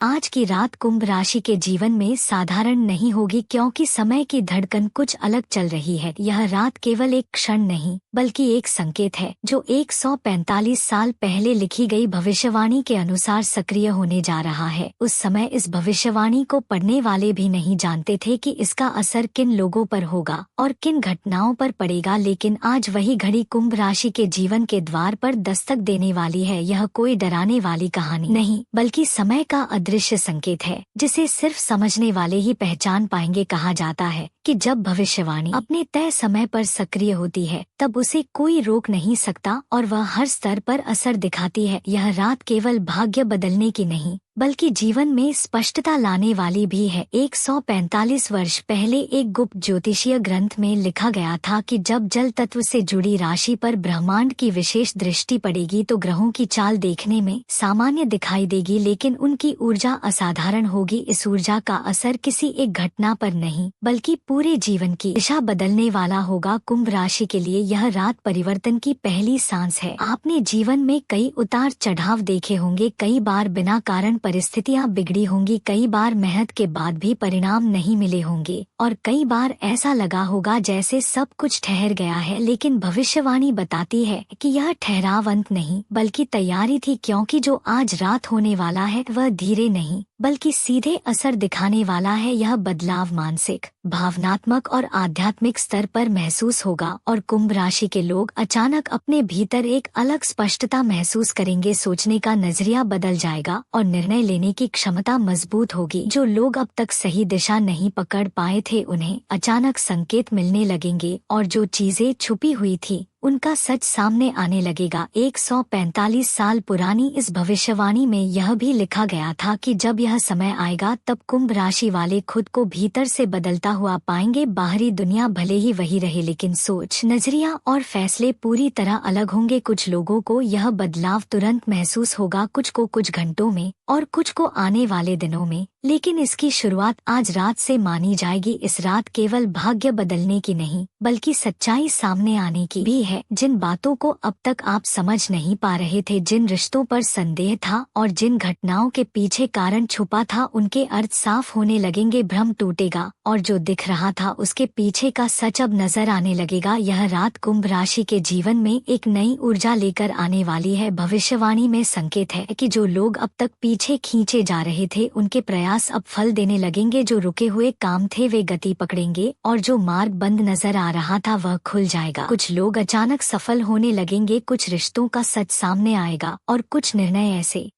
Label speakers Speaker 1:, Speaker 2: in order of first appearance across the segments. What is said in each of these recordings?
Speaker 1: आज की रात कुंभ राशि के जीवन में साधारण नहीं होगी, क्योंकि समय की धड़कन कुछ अलग चल रही है। यह रात केवल एक क्षण नहीं बल्कि एक संकेत है जो 145 साल पहले लिखी गई भविष्यवाणी के अनुसार सक्रिय होने जा रहा है। उस समय इस भविष्यवाणी को पढ़ने वाले भी नहीं जानते थे कि इसका असर किन लोगों पर होगा और किन घटनाओं पर पड़ेगा, लेकिन आज वही घड़ी कुंभ राशि के जीवन के द्वार पर दस्तक देने वाली है। यह कोई डराने वाली कहानी नहीं बल्कि समय का दृश्य संकेत है जिसे सिर्फ समझने वाले ही पहचान पाएंगे। कहा जाता है कि जब भविष्यवाणी अपने तय समय पर सक्रिय होती है तब उसे कोई रोक नहीं सकता और वह हर स्तर पर असर दिखाती है। यह रात केवल भाग्य बदलने की नहीं बल्कि जीवन में स्पष्टता लाने वाली भी है। 145 वर्ष पहले एक गुप्त ज्योतिषीय ग्रंथ में लिखा गया था कि जब जल तत्व से जुड़ी राशि पर ब्रह्मांड की विशेष दृष्टि पड़ेगी तो ग्रहों की चाल देखने में सामान्य दिखाई देगी, लेकिन उनकी ऊर्जा असाधारण होगी। इस ऊर्जा का असर किसी एक घटना पर नहीं बल्कि पूरे जीवन की दिशा बदलने वाला होगा। कुंभ राशि के लिए यह रात परिवर्तन की पहली सांस है। आपने जीवन में कई उतार चढ़ाव देखे होंगे, कई बार बिना कारण परिस्थितियां बिगड़ी होंगी, कई बार मेहनत के बाद भी परिणाम नहीं मिले होंगे और कई बार ऐसा लगा होगा जैसे सब कुछ ठहर गया है। लेकिन भविष्यवाणी बताती है कि यह ठहराव अंत नहीं बल्कि तैयारी थी, क्योंकि जो आज रात होने वाला है वह धीरे नहीं बल्कि सीधे असर दिखाने वाला है। यह बदलाव मानसिक, भावनात्मक और आध्यात्मिक स्तर पर महसूस होगा और कुंभ राशि के लोग अचानक अपने भीतर एक अलग स्पष्टता महसूस करेंगे। सोचने का नजरिया बदल जाएगा और निर्णय लेने की क्षमता मजबूत होगी। जो लोग अब तक सही दिशा नहीं पकड़ पाए थे उन्हें अचानक संकेत मिलने लगेंगे और जो चीजें छुपी हुई थी उनका सच सामने आने लगेगा। 145 साल पुरानी इस भविष्यवाणी में यह भी लिखा गया था कि जब यह समय आएगा तब कुंभ राशि वाले खुद को भीतर से बदलता हुआ पाएंगे। बाहरी दुनिया भले ही वही रहे लेकिन सोच, नजरिया और फैसले पूरी तरह अलग होंगे। कुछ लोगों को यह बदलाव तुरंत महसूस होगा, कुछ को कुछ घंटों में और कुछ को आने वाले दिनों में, लेकिन इसकी शुरुआत आज रात से मानी जाएगी। इस रात केवल भाग्य बदलने की नहीं बल्कि सच्चाई सामने आने की भी है। जिन बातों को अब तक आप समझ नहीं पा रहे थे, जिन रिश्तों पर संदेह था और जिन घटनाओं के पीछे कारण छुपा था, उनके अर्थ साफ होने लगेंगे। भ्रम टूटेगा और जो दिख रहा था उसके पीछे का सच अब नजर आने लगेगा। यह रात कुंभ राशि के जीवन में एक नई ऊर्जा लेकर आने वाली है। भविष्यवाणी में संकेत है कि जो लोग अब तक पीछे खींचे जा रहे थे उनके प्रयास अब फल देने लगेंगे। जो रुके हुए काम थे वे गति पकड़ेंगे और जो मार्ग बंद नजर आ रहा था वह खुल जाएगा। कुछ लोग अचानक सफल होने लगेंगे, कुछ रिश्तों का सच सामने आएगा और कुछ निर्णय ऐसे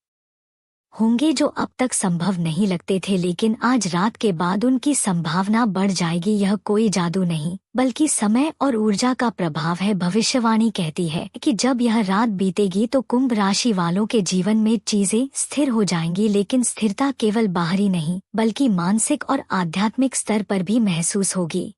Speaker 1: होंगे जो अब तक संभव नहीं लगते थे, लेकिन आज रात के बाद उनकी संभावना बढ़ जाएगी। यह कोई जादू नहीं बल्कि समय और ऊर्जा का प्रभाव है। भविष्यवाणी कहती है कि जब यह रात बीतेगी तो कुंभ राशि वालों के जीवन में चीजें स्थिर हो जाएंगी, लेकिन स्थिरता केवल बाहरी नहीं बल्कि मानसिक और आध्यात्मिक स्तर पर भी महसूस होगी।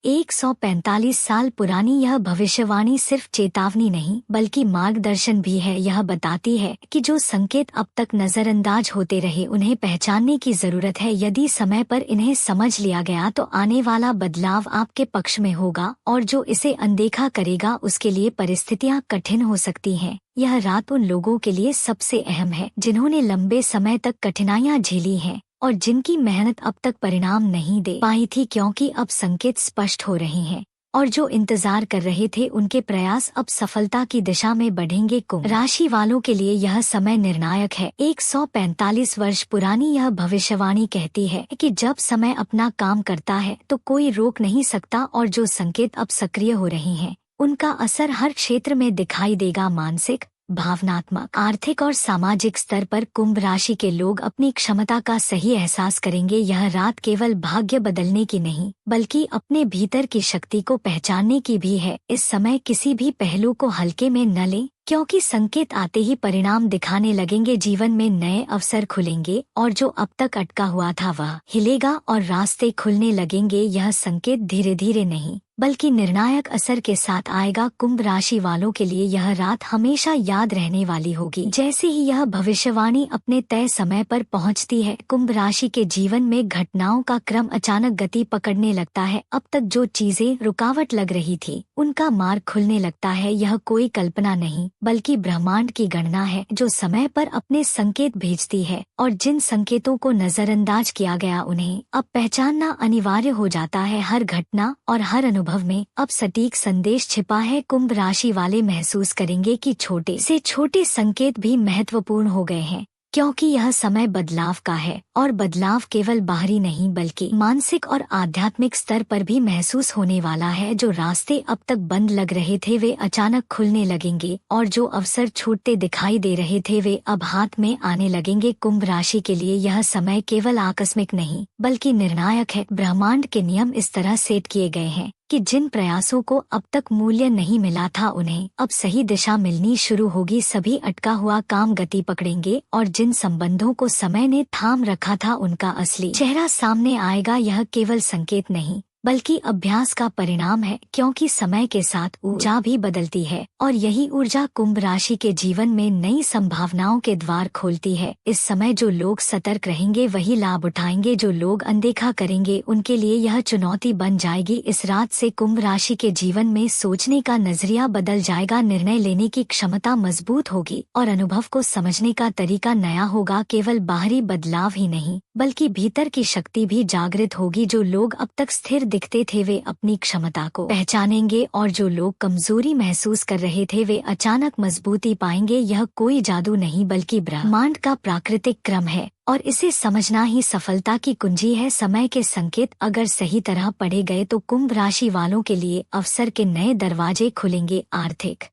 Speaker 1: 145 साल पुरानी यह भविष्यवाणी सिर्फ चेतावनी नहीं बल्कि मार्गदर्शन भी है। यह बताती है कि जो संकेत अब तक नजरअंदाज होते रहे उन्हें पहचानने की जरूरत है। यदि समय पर इन्हें समझ लिया गया तो आने वाला बदलाव आपके पक्ष में होगा और जो इसे अनदेखा करेगा उसके लिए परिस्थितियां कठिन हो सकती हैं। यह रात उन लोगों के लिए सबसे अहम है जिन्होंने लंबे समय तक कठिनाइयां झेली हैं और जिनकी मेहनत अब तक परिणाम नहीं दे पाई थी, क्योंकि अब संकेत स्पष्ट हो रहे हैं और जो इंतजार कर रहे थे उनके प्रयास अब सफलता की दिशा में बढ़ेंगे। कुंभ राशि वालों के लिए यह समय निर्णायक है। 145 वर्ष पुरानी यह भविष्यवाणी कहती है कि जब समय अपना काम करता है तो कोई रोक नहीं सकता और जो संकेत अब सक्रिय हो रहे हैं उनका असर हर क्षेत्र में दिखाई देगा। मानसिक, भावनात्मक, आर्थिक और सामाजिक स्तर पर कुंभ राशि के लोग अपनी क्षमता का सही एहसास करेंगे। यह रात केवल भाग्य बदलने की नहीं बल्कि अपने भीतर की शक्ति को पहचानने की भी है। इस समय किसी भी पहलू को हल्के में न लें, क्योंकि संकेत आते ही परिणाम दिखाने लगेंगे। जीवन में नए अवसर खुलेंगे और जो अब तक अटका हुआ था वह हिलेगा और रास्ते खुलने लगेंगे। यह संकेत धीरे धीरे नहीं बल्कि निर्णायक असर के साथ आएगा। कुंभ राशि वालों के लिए यह रात हमेशा याद रहने वाली होगी। जैसे ही यह भविष्यवाणी अपने तय समय पर पहुंचती है, कुंभ राशि के जीवन में घटनाओं का क्रम अचानक गति पकड़ने लगता है। अब तक जो चीजें रुकावट लग रही थी उनका मार्ग खुलने लगता है। यह कोई कल्पना नहीं बल्कि ब्रह्मांड की गणना है जो समय पर अपने संकेत भेजती है, और जिन संकेतों को नजरअंदाज किया गया उन्हें अब पहचानना अनिवार्य हो जाता है। हर घटना और हर अनुभव में अब सटीक संदेश छिपा है। कुंभ राशि वाले महसूस करेंगे कि छोटे से छोटे संकेत भी महत्वपूर्ण हो गए हैं, क्योंकि यह समय बदलाव का है, और बदलाव केवल बाहरी नहीं बल्कि मानसिक और आध्यात्मिक स्तर पर भी महसूस होने वाला है। जो रास्ते अब तक बंद लग रहे थे वे अचानक खुलने लगेंगे, और जो अवसर छूटते दिखाई दे रहे थे वे अब हाथ में आने लगेंगे। कुंभ राशि के लिए यह समय केवल आकस्मिक नहीं बल्कि निर्णायक है। ब्रह्मांड के नियम इस तरह सेट किए गए हैं कि जिन प्रयासों को अब तक मूल्य नहीं मिला था उन्हें अब सही दिशा मिलनी शुरू होगी। सभी अटका हुआ काम गति पकड़ेंगे, और जिन संबंधों को समय ने थाम रखा था उनका असली चेहरा सामने आएगा। यह केवल संकेत नहीं बल्कि अभ्यास का परिणाम है, क्योंकि समय के साथ ऊर्जा भी बदलती है, और यही ऊर्जा कुंभ राशि के जीवन में नई संभावनाओं के द्वार खोलती है। इस समय जो लोग सतर्क रहेंगे वही लाभ उठाएंगे, जो लोग अनदेखा करेंगे उनके लिए यह चुनौती बन जाएगी। इस रात से कुंभ राशि के जीवन में सोचने का नजरिया बदल जाएगा, निर्णय लेने की क्षमता मजबूत होगी, और अनुभव को समझने का तरीका नया होगा। केवल बाहरी बदलाव ही नहीं बल्कि भीतर की शक्ति भी जागृत होगी। जो लोग अब तक स्थिर दिखते थे वे अपनी क्षमता को पहचानेंगे, और जो लोग कमजोरी महसूस कर रहे थे वे अचानक मजबूती पाएंगे। यह कोई जादू नहीं बल्कि ब्रह्मांड का प्राकृतिक क्रम है, और इसे समझना ही सफलता की कुंजी है। समय के संकेत अगर सही तरह पढ़े गए तो कुंभ राशि वालों के लिए अवसर के नए दरवाजे खुलेंगे। आर्थिक,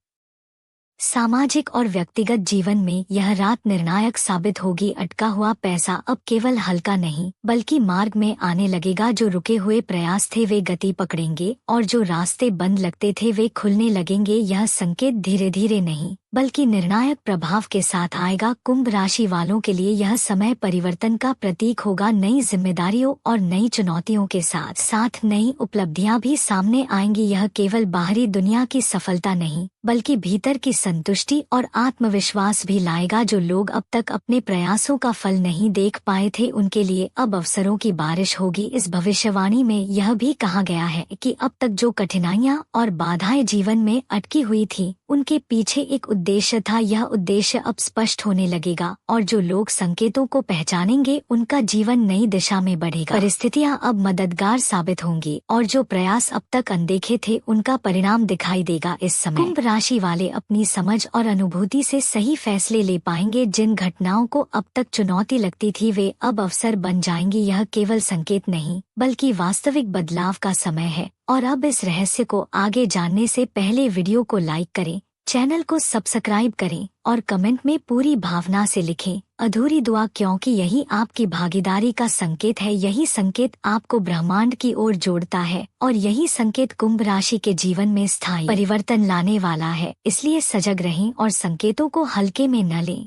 Speaker 1: सामाजिक और व्यक्तिगत जीवन में यह रात निर्णायक साबित होगी। अटका हुआ पैसा अब केवल हल्का नहीं बल्कि मार्ग में आने लगेगा। जो रुके हुए प्रयास थे वे गति पकड़ेंगे, और जो रास्ते बंद लगते थे वे खुलने लगेंगे। यह संकेत धीरे धीरे नहीं बल्कि निर्णायक प्रभाव के साथ आएगा। कुंभ राशि वालों के लिए यह समय परिवर्तन का प्रतीक होगा। नई जिम्मेदारियों और नई चुनौतियों के साथ साथ नई उपलब्धियां भी सामने आएंगी। यह केवल बाहरी दुनिया की सफलता नहीं बल्कि भीतर की संतुष्टि और आत्मविश्वास भी लाएगा। जो लोग अब तक अपने प्रयासों का फल नहीं देख पाए थे उनके लिए अब अवसरों की बारिश होगी। इस भविष्यवाणी में यह भी कहा गया है कि अब तक जो कठिनाइयां और बाधाएं जीवन में अटकी हुई थी उनके पीछे एक उद्देश्य था। यह उद्देश्य अब स्पष्ट होने लगेगा, और जो लोग संकेतों को पहचानेंगे उनका जीवन नई दिशा में बढ़ेगा। परिस्थितियां अब मददगार साबित होंगी, और जो प्रयास अब तक अनदेखे थे उनका परिणाम दिखाई देगा। इस समय कुंभ राशि वाले अपनी समझ और अनुभूति से सही फैसले ले पाएंगे। जिन घटनाओं को अब तक चुनौती लगती थी वे अब अवसर बन जाएंगी। यह केवल संकेत नहीं बल्कि वास्तविक बदलाव का समय है। और अब इस रहस्य को आगे जानने से पहले वीडियो को लाइक करें, चैनल को सब्सक्राइब करें, और कमेंट में पूरी भावना से लिखें अधूरी दुआ, क्योंकि यही आपकी भागीदारी का संकेत है। यही संकेत आपको ब्रह्मांड की ओर जोड़ता है, और यही संकेत कुंभ राशि के जीवन में स्थायी परिवर्तन लाने वाला है। इसलिए सजग रहें और संकेतों को हल्के में न लें।